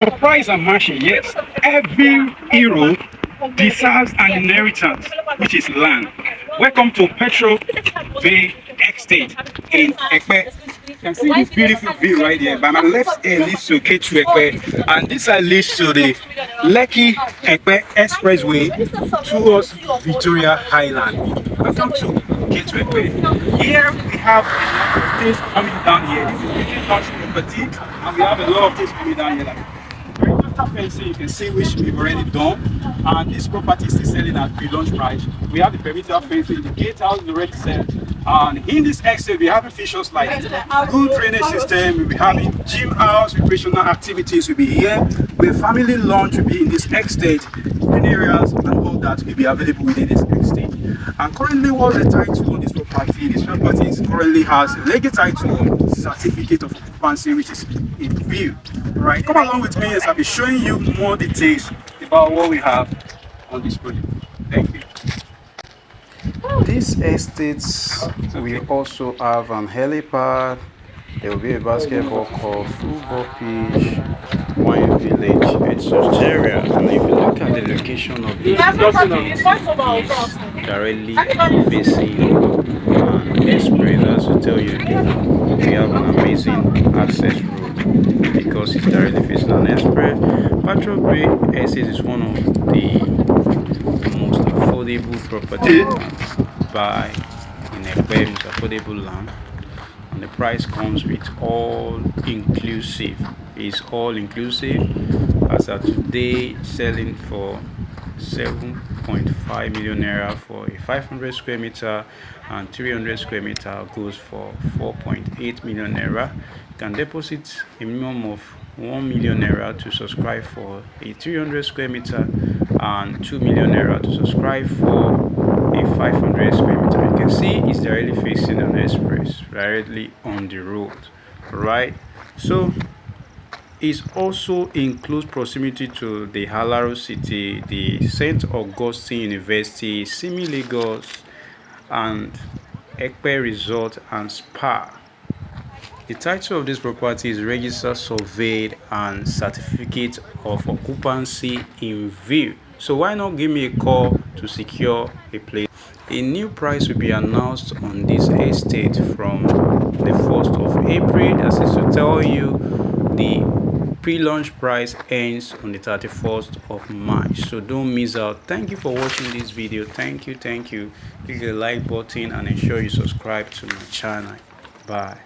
Price and margin, yes. Every hero deserves an inheritance, which is land. Welcome to Patriot Bay Estate in Epe. You can see this beautiful view right here. By my left hand leads to Ketu Epe, and this side leads to the Lekki Epe Expressway towards Victoria Highland. Welcome to Ketu Epe. Here we have a lot of things coming down here. This is really large property, and we have a lot of things coming down here. Like perimeter fencing, you can see which we've already done, and this property is still selling at pre-launch price. We have the perimeter fencing, the gatehouse is already set, and in this estate we have features like good drainage system. We'll be having gym house, recreational activities will be here, where family lunch will be in this estate, green areas and all that will be available within this estate. And currently, what's the title on this property? This property currently has a legal title, certificate of occupancy, which is in view. Right, come along with me as I'll be showing you more details about what we have on this project. Thank you. These estates will also have an helipad. There will be a basketball court, football pitch, wine village, exhaust area. And if you look at the location of this property, it's directly facing an express. As to tell you, we have an amazing access road because it's directly facing an express. Patriot Bay Estate is one of the most affordable property buy in a very affordable land, and the price comes with all inclusive. It's all inclusive as of today, selling for 7.5 million naira for a 500 square meter, and 300 square meter goes for 4.8 million naira. You can deposit a minimum of 1 million naira to subscribe for a 300 square meter, and 2 million naira to subscribe for a 500 square meter. You can see it's directly facing an express, directly on the road, right? So it also includes proximity to the Halaro City, the St. Augustine University, Simi Lagos, and Epe Resort and Spa. The title of this property is Registered, Surveyed, and Certificate of Occupancy in view. So why not give me a call to secure a place? A new price will be announced on this estate from the 1st of April. As is to tell you, the pre-launch price ends on the 31st of March. So don't miss out. Thank you for watching this video. Thank you. Click the like button and ensure you subscribe to my channel. Bye.